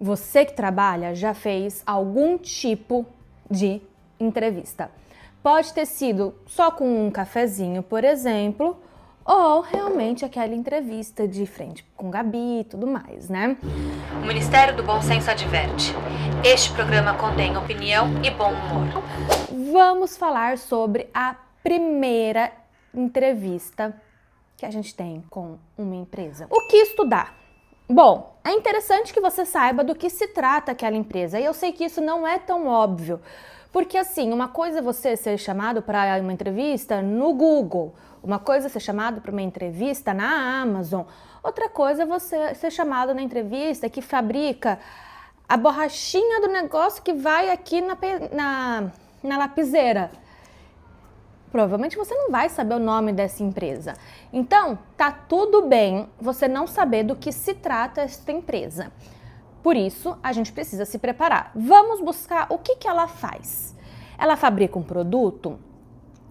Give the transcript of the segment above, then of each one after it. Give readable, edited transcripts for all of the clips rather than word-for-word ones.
Você que trabalha já fez algum tipo de entrevista. Pode ter sido só com um cafezinho, por exemplo, ou realmente aquela entrevista de frente com Gabi e tudo mais, né? O Ministério do Bom Senso adverte: este programa contém opinião e bom humor. Vamos falar sobre a primeira entrevista que a gente tem com uma empresa. O que estudar? Bom, é interessante que você saiba do que se trata aquela empresa. E eu sei que isso não é tão óbvio. Porque assim, uma coisa é você ser chamado para uma entrevista no Google, uma coisa é ser chamado para uma entrevista na Amazon, outra coisa é você ser chamado na entrevista que fabrica a borrachinha do negócio que vai aqui na lapiseira. Provavelmente você não vai saber o nome dessa empresa. Então, tá tudo bem você não saber do que se trata esta empresa. Por isso, a gente precisa se preparar. Vamos buscar o que ela faz. Ela fabrica um produto?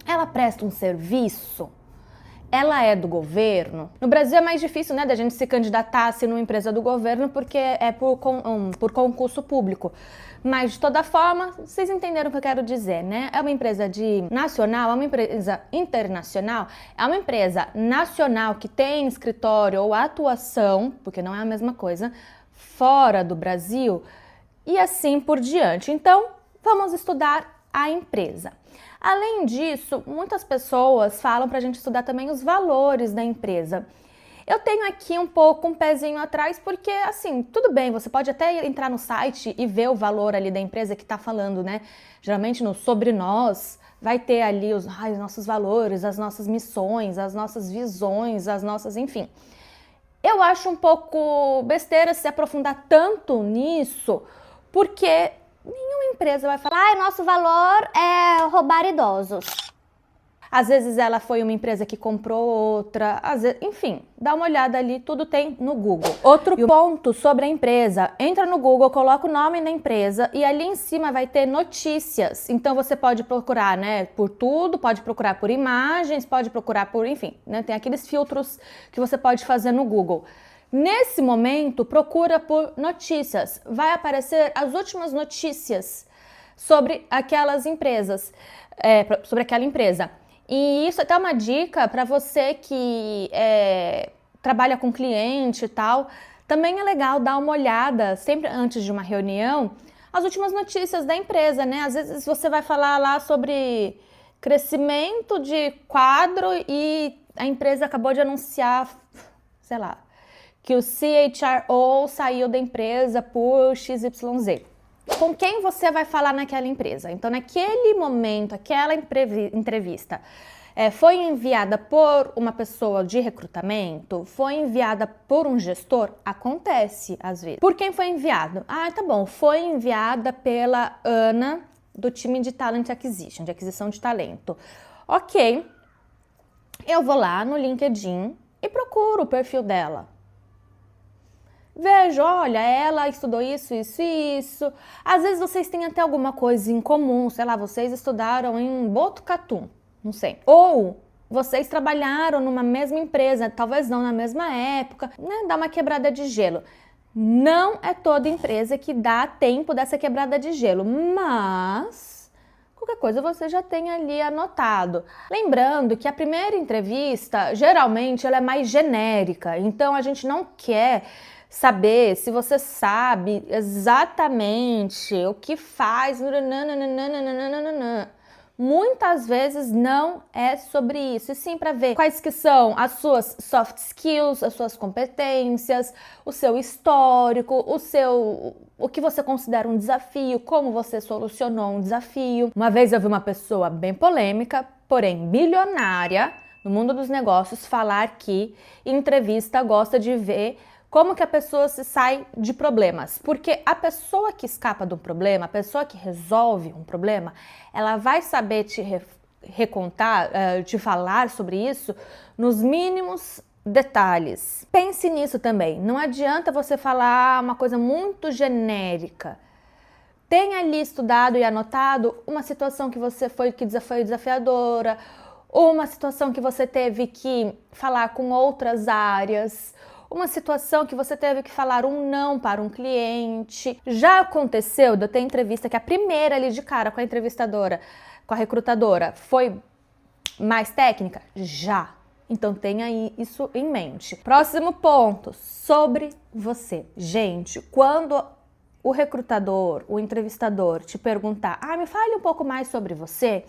Ela presta um serviço? Ela é do governo? No Brasil é mais difícil, né, da gente se candidatar a ser numa empresa do governo porque é por concurso público. Mas, de toda forma, vocês entenderam o que eu quero dizer, né? É uma empresa nacional, é uma empresa internacional, é uma empresa nacional que tem escritório ou atuação, porque não é a mesma coisa, fora do Brasil e assim por diante. Então, vamos estudar a empresa. Além disso, muitas pessoas falam para a gente estudar também os valores da empresa. Eu tenho aqui um pezinho atrás, porque assim, tudo bem, você pode até entrar no site e ver o valor ali da empresa que está falando, né? Geralmente no Sobre Nós vai ter ali os nossos valores, as nossas missões, as nossas visões, enfim. Eu acho um pouco besteira se aprofundar tanto nisso, porque nenhuma empresa vai falar, nosso valor é roubar idosos. Às vezes ela foi uma empresa que comprou outra, enfim, dá uma olhada ali, tudo tem no Google. Outro ponto sobre a empresa, entra no Google, coloca o nome da empresa e ali em cima vai ter notícias. Então você pode procurar, né, por tudo, pode procurar por imagens, pode procurar por, enfim, né, tem aqueles filtros que você pode fazer no Google. Nesse momento, procura por notícias, vai aparecer as últimas notícias sobre aquelas empresas, sobre aquela empresa. E isso é até uma dica para você que trabalha com cliente e tal. Também é legal dar uma olhada, sempre antes de uma reunião, as últimas notícias da empresa, né? Às vezes você vai falar lá sobre crescimento de quadro e a empresa acabou de anunciar, sei lá, que o CHRO saiu da empresa por XYZ. Com quem você vai falar naquela empresa? Então, naquele momento, aquela entrevista foi enviada por uma pessoa de recrutamento? Foi enviada por um gestor? Acontece, às vezes. Por quem foi enviado? Ah, tá bom, foi enviada pela Ana, do time de Talent Acquisition, de aquisição de talento. Ok, eu vou lá no LinkedIn e procuro o perfil dela. Vejo, olha, ela estudou isso. Às vezes vocês têm até alguma coisa em comum, sei lá, vocês estudaram em Botucatu, não sei. Ou vocês trabalharam numa mesma empresa, talvez não na mesma época, né? Dá uma quebrada de gelo. Não é toda empresa que dá tempo dessa quebrada de gelo, mas qualquer coisa você já tem ali anotado. Lembrando que a primeira entrevista, geralmente, ela é mais genérica, então a gente não quer saber se você sabe exatamente o que faz. Muitas vezes não é sobre isso, e sim para ver quais que são as suas soft skills, as suas competências, o seu histórico, o que você considera um desafio, como você solucionou um desafio. Uma vez eu vi uma pessoa bem polêmica, porém bilionária, no mundo dos negócios, falar que em entrevista gosta de ver como que a pessoa se sai de problemas. Porque a pessoa que escapa de um problema, a pessoa que resolve um problema, ela vai saber te recontar, te falar sobre isso nos mínimos detalhes. Pense nisso também. Não adianta você falar uma coisa muito genérica. Tenha ali estudado e anotado uma situação que foi desafiadora, ou uma situação que você teve que falar com outras áreas, uma situação que você teve que falar um não para um cliente. Já aconteceu de eu ter entrevista que a primeira ali de cara com a entrevistadora, com a recrutadora, foi mais técnica? Já. Então tenha aí isso em mente. Próximo ponto, sobre você. Gente, quando o recrutador, o entrevistador te perguntar, me fale um pouco mais sobre você,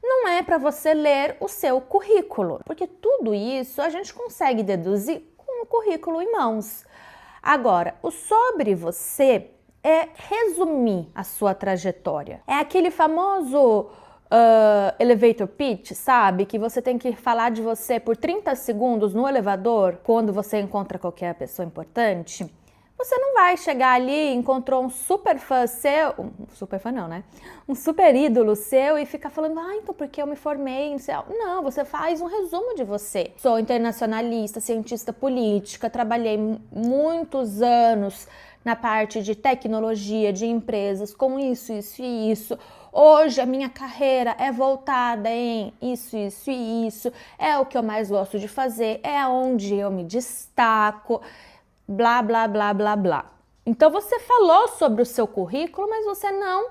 não é para você ler o seu currículo, porque tudo isso a gente consegue deduzir com o currículo em mãos. Agora, o sobre você é resumir a sua trajetória. É aquele famoso elevator pitch, sabe? Que você tem que falar de você por 30 segundos no elevador quando você encontra qualquer pessoa importante. Você não vai chegar ali, encontrou um super fã seu, super fã não, né? Um super ídolo seu e ficar falando, então porque eu me formei, não, você faz um resumo de você. Sou internacionalista, cientista política, trabalhei muitos anos na parte de tecnologia, de empresas, com isso, isso e isso. Hoje a minha carreira é voltada em isso, isso e isso, é o que eu mais gosto de fazer, é onde eu me destaco, blá, blá, blá, blá, blá. Então você falou sobre o seu currículo, mas você não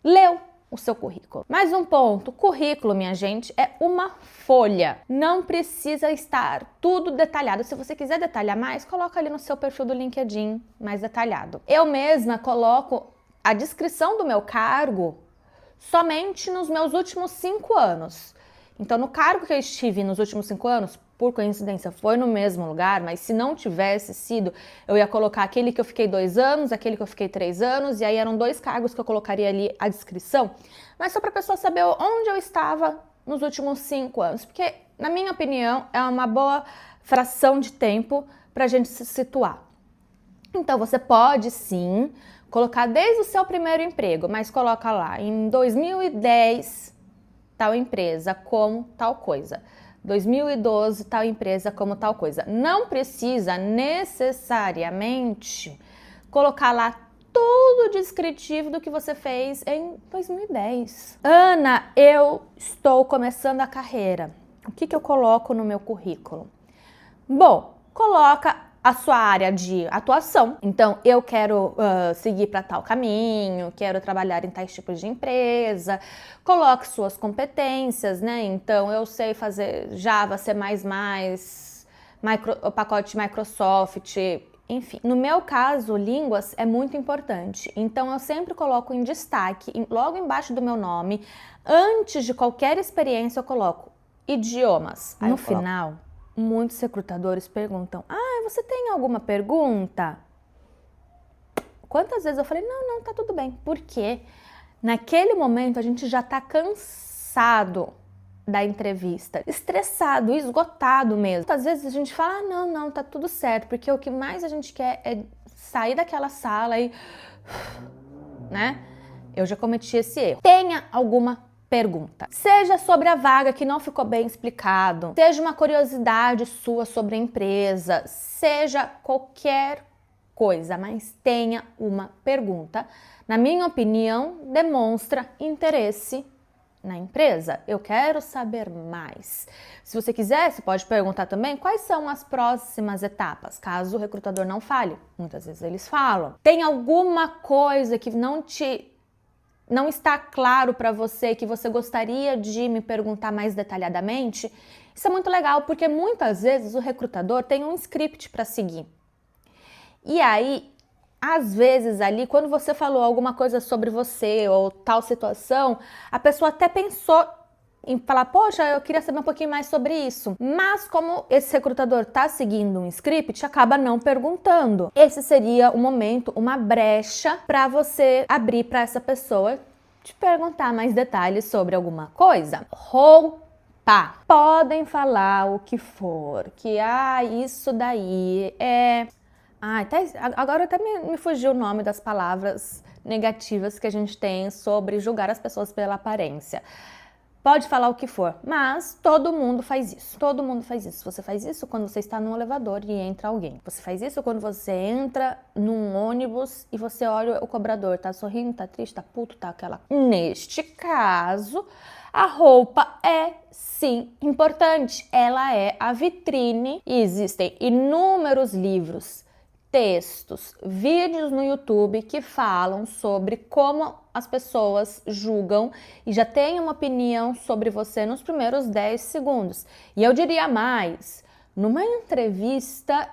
leu o seu currículo. Mais um ponto, currículo, minha gente, é uma folha. Não precisa estar tudo detalhado. Se você quiser detalhar mais, coloca ali no seu perfil do LinkedIn mais detalhado. Eu mesma coloco a descrição do meu cargo somente nos meus últimos 5 anos. Então, no cargo que eu estive nos últimos 5 anos, por coincidência, foi no mesmo lugar, mas se não tivesse sido, eu ia colocar aquele que eu fiquei 2 anos, aquele que eu fiquei 3 anos, e aí eram 2 cargos que eu colocaria ali a descrição, mas só para a pessoa saber onde eu estava nos últimos 5 anos, porque, na minha opinião, é uma boa fração de tempo para a gente se situar. Então, você pode sim colocar desde o seu primeiro emprego, mas coloca lá, em 2010, tal empresa como tal coisa. 2012, tal empresa como tal coisa. Não precisa necessariamente colocar lá todo o descritivo do que você fez em 2010. Ana, eu estou começando a carreira. O que eu coloco no meu currículo? Bom, coloca a sua área de atuação. Então, eu quero seguir para tal caminho, quero trabalhar em tais tipos de empresa. Coloque suas competências, né? Então, eu sei fazer Java, C++, o pacote Microsoft, enfim. No meu caso, línguas é muito importante. Então, eu sempre coloco em destaque, logo embaixo do meu nome, antes de qualquer experiência, eu coloco idiomas. No final, muitos recrutadores perguntam, você tem alguma pergunta? Quantas vezes eu falei, não, tá tudo bem. Porque naquele momento a gente já tá cansado da entrevista, estressado, esgotado mesmo. Às vezes a gente fala, não, tá tudo certo, porque o que mais a gente quer é sair daquela sala e, né? Eu já cometi esse erro. Tenha alguma pergunta. Seja sobre a vaga que não ficou bem explicado, seja uma curiosidade sua sobre a empresa, seja qualquer coisa, mas tenha uma pergunta. Na minha opinião, demonstra interesse na empresa. Eu quero saber mais. Se você quiser, você pode perguntar também quais são as próximas etapas, caso o recrutador não fale. Muitas vezes eles falam. Tem alguma coisa que não está claro para você, que você gostaria de me perguntar mais detalhadamente? Isso é muito legal, porque muitas vezes o recrutador tem um script para seguir. E aí, às vezes ali, quando você falou alguma coisa sobre você ou tal situação, a pessoa até pensou em falar, poxa, eu queria saber um pouquinho mais sobre isso. Mas como esse recrutador está seguindo um script, acaba não perguntando. Esse seria o momento, uma brecha para você abrir para essa pessoa te perguntar mais detalhes sobre alguma coisa. Roupa. Podem falar o que for, que isso daí é... agora até me fugiu o nome das palavras negativas que a gente tem sobre julgar as pessoas pela aparência. Pode falar o que for, mas todo mundo faz isso. Todo mundo faz isso. Você faz isso quando você está num elevador e entra alguém. Você faz isso quando você entra num ônibus e você olha o cobrador. Tá sorrindo, tá triste, tá puto, tá aquela... Neste caso, a roupa é, sim, importante. Ela é a vitrine e existem inúmeros livros, textos, vídeos no YouTube que falam sobre como as pessoas julgam e já têm uma opinião sobre você nos primeiros 10 segundos. E eu diria mais, numa entrevista,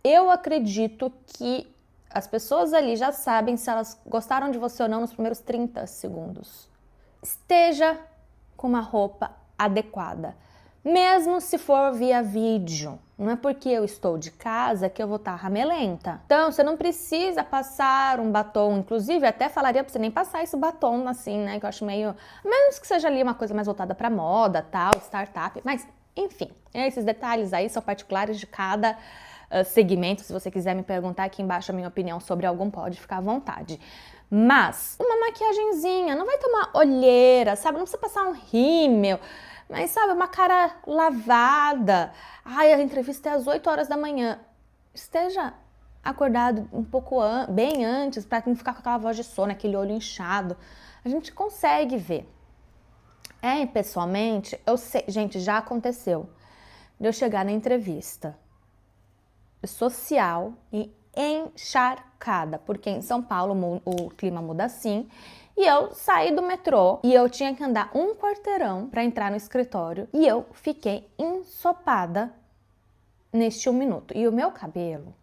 eu acredito que as pessoas ali já sabem se elas gostaram de você ou não nos primeiros 30 segundos. Esteja com uma roupa adequada. Mesmo se for via vídeo, não é porque eu estou de casa que eu vou estar ramelenta. Então, você não precisa passar um batom, inclusive até falaria pra você nem passar esse batom assim, né, que eu acho meio... A menos que seja ali uma coisa mais voltada pra moda, tal, startup, mas enfim, esses detalhes aí são particulares de cada segmento. Se você quiser me perguntar aqui embaixo a minha opinião sobre algum, pode ficar à vontade. Mas, uma maquiagenzinha, não vai ter uma olheira, sabe, não precisa passar um rímel, mas sabe, uma cara lavada. Ai, a entrevista é às 8 horas da manhã. Esteja acordado um pouco bem antes, para não ficar com aquela voz de sono, aquele olho inchado. A gente consegue ver. Pessoalmente, eu sei, gente, já aconteceu de eu chegar na entrevista social e encharcada, porque em São Paulo o clima muda assim. E eu saí do metrô e eu tinha que andar um quarteirão para entrar no escritório e eu fiquei ensopada neste 1 minuto. E o meu cabelo,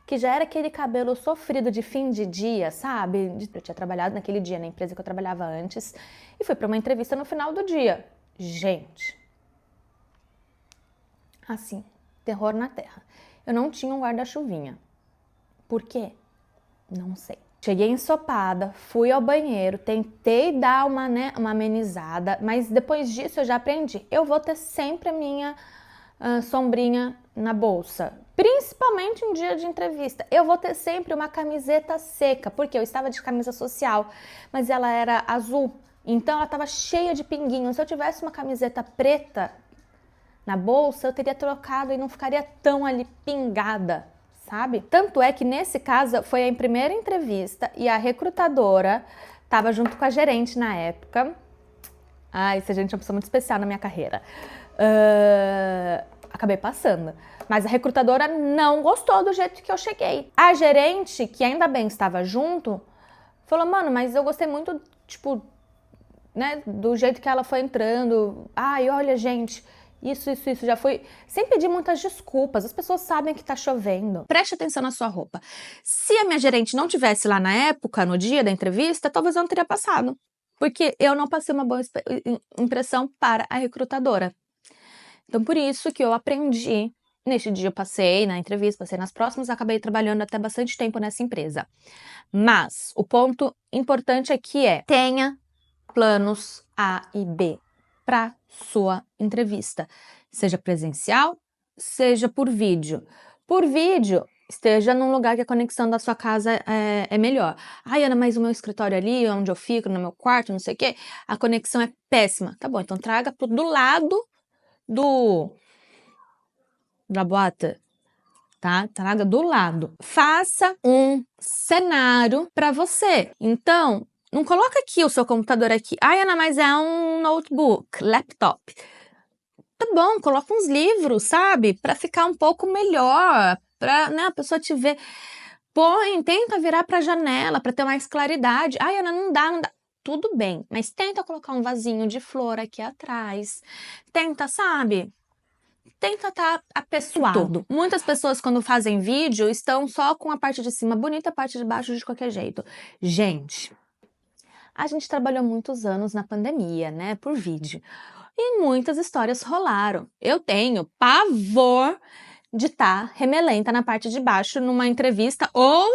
que já era aquele cabelo sofrido de fim de dia, sabe? Eu tinha trabalhado naquele dia na empresa que eu trabalhava antes e fui para uma entrevista no final do dia. Gente, assim, terror na terra. Eu não tinha um guarda-chuvinha. Por quê? Não sei. Cheguei ensopada, fui ao banheiro, tentei dar uma amenizada, mas depois disso eu já aprendi. Eu vou ter sempre a minha sombrinha na bolsa, principalmente em dia de entrevista. Eu vou ter sempre uma camiseta seca, porque eu estava de camisa social, mas ela era azul, então ela estava cheia de pinguinhos. Se eu tivesse uma camiseta preta na bolsa, eu teria trocado e não ficaria tão ali pingada, sabe? Tanto é que nesse caso foi a primeira entrevista e a recrutadora estava junto com a gerente na época. Essa gente é uma pessoa muito especial na minha carreira. Acabei passando. Mas a recrutadora não gostou do jeito que eu cheguei. A gerente, que ainda bem estava junto, falou, mano, mas eu gostei muito, tipo, né, do jeito que ela foi entrando. Olha, gente... Isso, já foi... Sem pedir muitas desculpas, as pessoas sabem que tá chovendo. Preste atenção na sua roupa. Se a minha gerente não tivesse lá na época, no dia da entrevista, talvez eu não teria passado. Porque eu não passei uma boa impressão para a recrutadora. Então, por isso que eu aprendi. Neste dia eu passei na entrevista, passei nas próximas, acabei trabalhando até bastante tempo nessa empresa. Mas o ponto importante aqui é: tenha planos A e B para sua entrevista, seja presencial, seja por vídeo. Por vídeo, esteja num lugar que a conexão da sua casa é melhor. Ana, mas o meu escritório ali, onde eu fico, no meu quarto, não sei o quê, a conexão é péssima. Tá bom, então traga do lado da boate, tá? Traga do lado. Faça um cenário para você. Então, não coloca aqui o seu computador aqui. Ana, mas é um notebook, laptop. Tá bom, coloca uns livros, sabe? Para ficar um pouco melhor, para, né, a pessoa te ver. Tenta virar para a janela para ter mais claridade. Ana, não dá. Tudo bem, mas tenta colocar um vasinho de flor aqui atrás. Tenta, sabe? Tenta estar apessoado. Muitas pessoas, quando fazem vídeo, estão só com a parte de cima bonita, a parte de baixo de qualquer jeito. Gente... A gente trabalhou muitos anos na pandemia, né, por vídeo. E muitas histórias rolaram. Eu tenho pavor de estar remelenta na parte de baixo numa entrevista ou...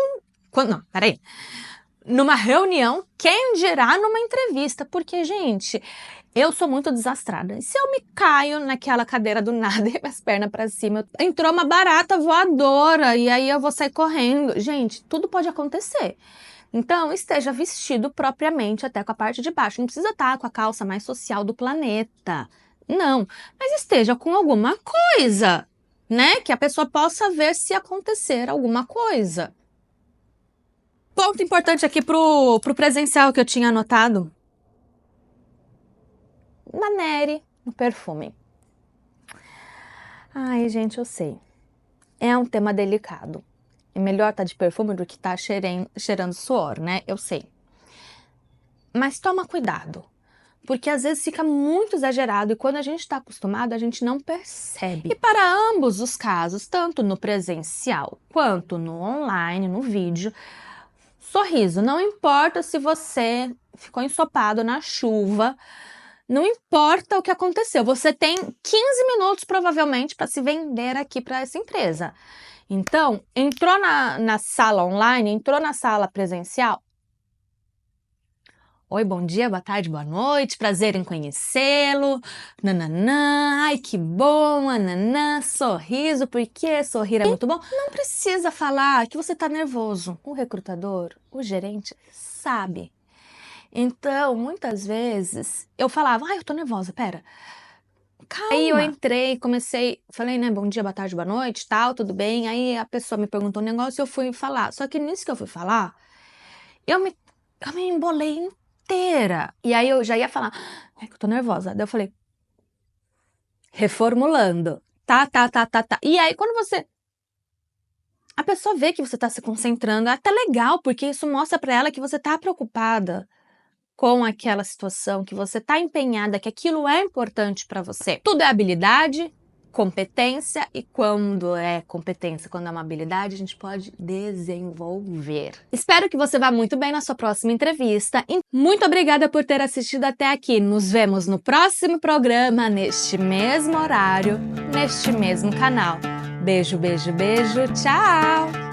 Não, peraí. numa reunião, quem dirá numa entrevista? Porque, gente, eu sou muito desastrada. E se eu me caio naquela cadeira do nada e as pernas pra cima, entrou uma barata voadora e aí eu vou sair correndo. Gente, tudo pode acontecer. Então, esteja vestido propriamente até com a parte de baixo. Não precisa estar com a calça mais social do planeta. Não, mas esteja com alguma coisa, né? Que a pessoa possa ver se acontecer alguma coisa. Ponto importante aqui pro presencial que eu tinha anotado. Manere no perfume. Ai, gente, eu sei. É um tema delicado. É melhor estar de perfume do que estar cheirando suor, né? Eu sei. Mas toma cuidado. Porque às vezes fica muito exagerado e quando a gente está acostumado, a gente não percebe. E para ambos os casos, tanto no presencial quanto no online, no vídeo, sorriso. Não importa se você ficou ensopado na chuva, não importa o que aconteceu. Você tem 15 minutos provavelmente para se vender aqui para essa empresa. Então, entrou na sala online, entrou na sala presencial. Oi, bom dia, boa tarde, boa noite, prazer em conhecê-lo, nananã, ai que bom, nananã, sorriso, porque sorrir é muito bom. Não precisa falar que você tá nervoso. O recrutador, o gerente, sabe. Então, muitas vezes, eu falava, ai, eu tô nervosa, pera. Calma. Aí eu entrei, comecei, falei, né, bom dia, boa tarde, boa noite, tal, tudo bem. Aí a pessoa me perguntou um negócio e eu fui falar. Só que nisso que eu fui falar, eu me embolei inteira. E aí eu já ia falar, é que eu tô nervosa. Daí eu falei, reformulando. Tá. E aí quando a pessoa vê que você tá se concentrando, é até legal, porque isso mostra pra ela que você tá preocupada com aquela situação, que você tá empenhada, que aquilo é importante pra você. Tudo é habilidade, competência, e quando é competência, quando é uma habilidade, a gente pode desenvolver. Espero que você vá muito bem na sua próxima entrevista. Muito obrigada por ter assistido até aqui. Nos vemos no próximo programa, neste mesmo horário, neste mesmo canal. Beijo, beijo, beijo. Tchau!